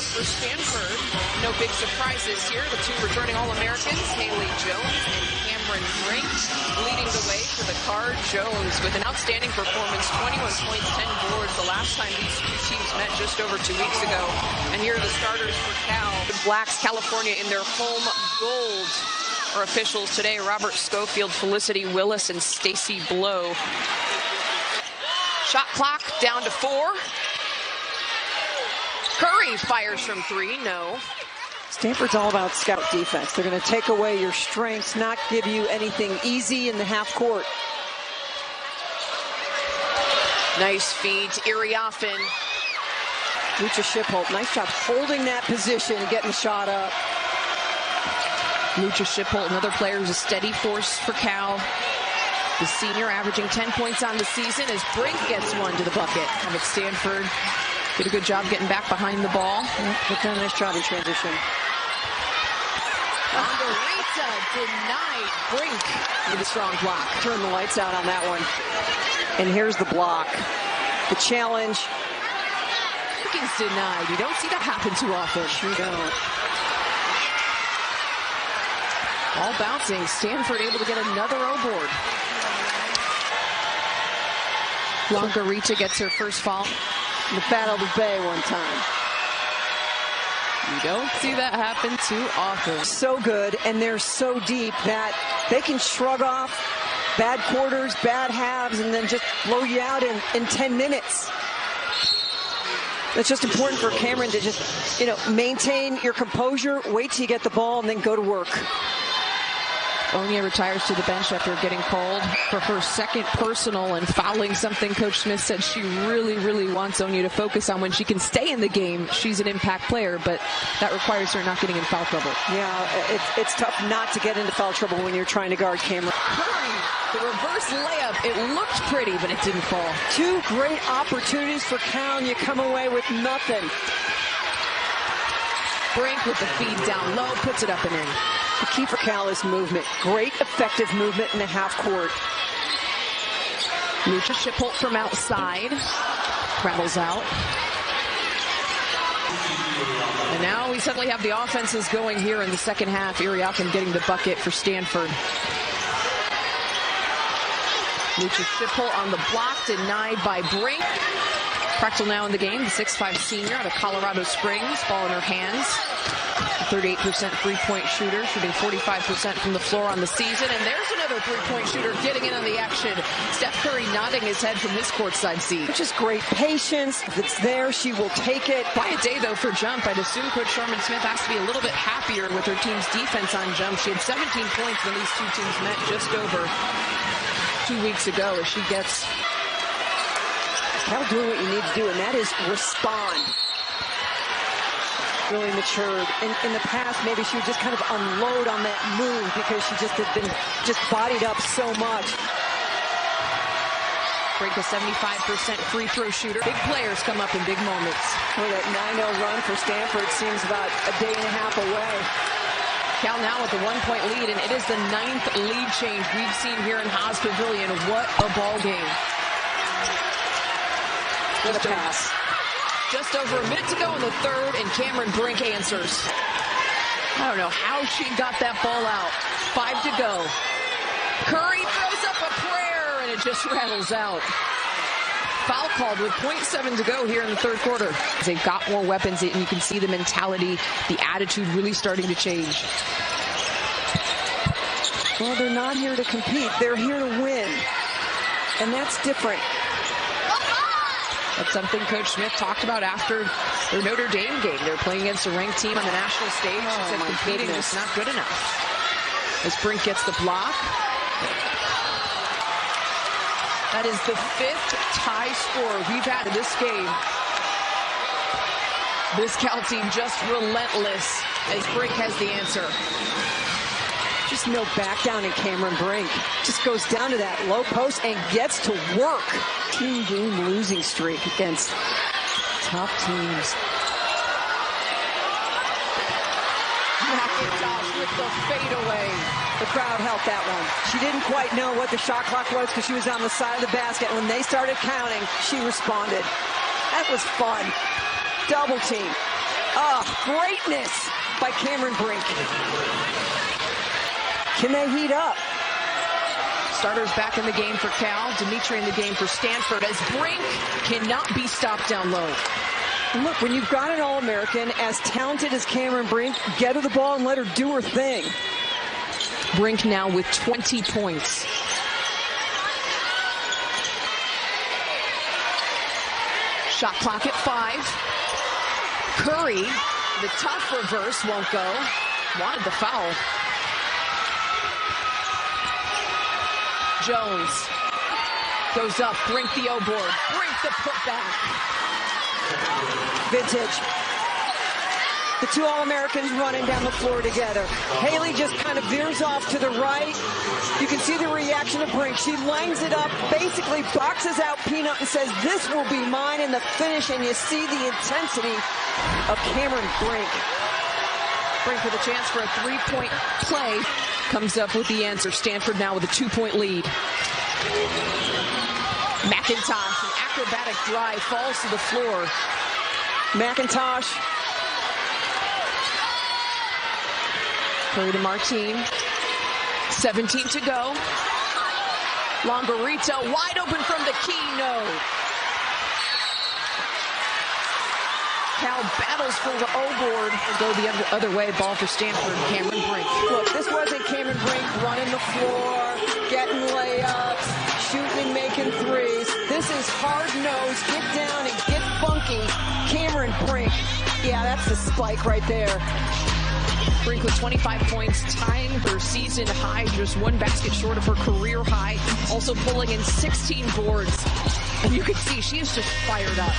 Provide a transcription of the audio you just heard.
lineup for Stanford. No big surprises here. The two returning All-Americans, Haley Jones and Cameron Brink, leading the way for the Card. Jones with an outstanding performance, 21 points, 10 boards. The last time these two teams met just over 2 weeks ago. And here are the starters for Cal. The Blacks, California in their home gold. Our officials today, Robert Schofield, Felicity Willis, and Stacy Blow. Shot clock down to 4. Curry fires from 3, no. Stanford's all about scout defense. They're going to take away your strengths, not give you anything easy in the half court. Nice feed to Iriafen. Lucha Shipholt, nice job holding that position and getting the shot up. Lucha Shipholt, another player who's a steady force for Cal. The senior averaging 10 points on the season as Brink gets one to the bucket. At Stanford, did a good job getting back behind the ball. They've done a nice job in transition. Margarita denied Brink with a strong block. Turn the lights out on that one. And here's the block. The challenge. Jenkins denied. You don't see that happen too often. Sure don't. All bouncing. Stanford able to get another O board. Margarita gets her first foul. The Battle of the Bay one time. You don't see that happen too often. So good, and they're so deep that they can shrug off bad quarters, bad halves, and then just blow you out in 10 minutes. It's just important for Cameron to just, maintain your composure, wait till you get the ball, and then go to work. Onya retires to the bench after getting called for her second personal and fouling, something Coach Smith said she really, really wants Onya to focus on when she can stay in the game. She's an impact player, but that requires her not getting in foul trouble. Yeah, it's tough not to get into foul trouble when you're trying to guard Cameron. The reverse layup, it looked pretty, but it didn't fall. Two great opportunities for Cal, and you come away with nothing. Brink with the feed down low, puts it up and in. The key for Cal is movement. Great effective movement in the half court. Lucha Shipholt from outside. Rattles out. And now we suddenly have the offenses going here in the second half. Iriafen getting the bucket for Stanford. Lucha Shipholt on the block, denied by Brink. Practical now in the game, the 6'5" senior out of Colorado Springs, ball in her hands. 38% three-point shooter, shooting 45% from the floor on the season. And there's another three-point shooter getting in on the action. Steph Curry nodding his head from his courtside seat. Just great patience. If it's there, she will take it. Quiet day, though, for jump. I'd assume Coach Sharman Smith has to be a little bit happier with her team's defense on jump. She had 17 points when these two teams met just over 2 weeks ago as she gets... Cal doing what you need to do, and that is respond. Really matured. In the past, maybe she would just kind of unload on that move because she just had been bodied up so much. Brink a 75% free throw shooter. Big players come up in big moments. Well, that 9-0 run for Stanford seems about a day and a half away. Cal now with a 1-point lead, and it is the 9th lead change we've seen here in Haas Pavilion. What a ball game. With a pass. Just over a minute to go in the third, and Cameron Brink answers. I don't know how she got that ball out. 5 to go. Curry throws up a prayer, and it just rattles out. Foul called with 0.7 to go here in the third quarter. They've got more weapons, and you can see the mentality, the attitude really starting to change. Well, they're not here to compete. They're here to win. And that's different. That's something Coach Smith talked about after their Notre Dame game. They're playing against a ranked team on the national stage. She said competing is not good enough. As Brink gets the block. That is the 5th tie score we've had in this game. This Cal team just relentless as Brink has the answer. Just no back down in Cameron Brink. Just goes down to that low post and gets to work. Team-game losing streak against tough teams. McIntosh with the fadeaway. The crowd helped that one. She didn't quite know what the shot clock was because she was on the side of the basket. When they started counting, she responded. That was fun. Double team. Greatness by Cameron Brink. Can they heat up? Starters back in the game for Cal. Dimitri in the game for Stanford as Brink cannot be stopped down low. Look, when you've got an All-American as talented as Cameron Brink, get her the ball and let her do her thing. Brink now with 20 points. Shot clock at 5. Curry, the tough reverse won't go. Wanted the foul. Jones goes up. Brink the O-board. Brink the putback. Vintage. The two All-Americans running down the floor together. Haley just kind of veers off to the right. You can see the reaction of Brink. She lines it up, basically boxes out Peanut and says, this will be mine in the finish, and you see the intensity of Cameron Brink. Brink with a chance for a three-point play. Comes up with the answer. Stanford now with a 2-point lead. McIntosh, an acrobatic drive, falls to the floor. McIntosh. Curry to Martine. 17 to go. Longarito wide open from the key. No. Cal battles for the O-board. Go the other way. Ball for Stanford. Cameron Brink. Look, this wasn't Cameron Brink running the floor, getting layups, shooting and making threes. This is hard-nosed, get down and get funky. Cameron Brink. Yeah, that's the spike right there. Brink with 25 points, tying her season high, just one basket short of her career high, also pulling in 16 boards. And you can see she is just fired up.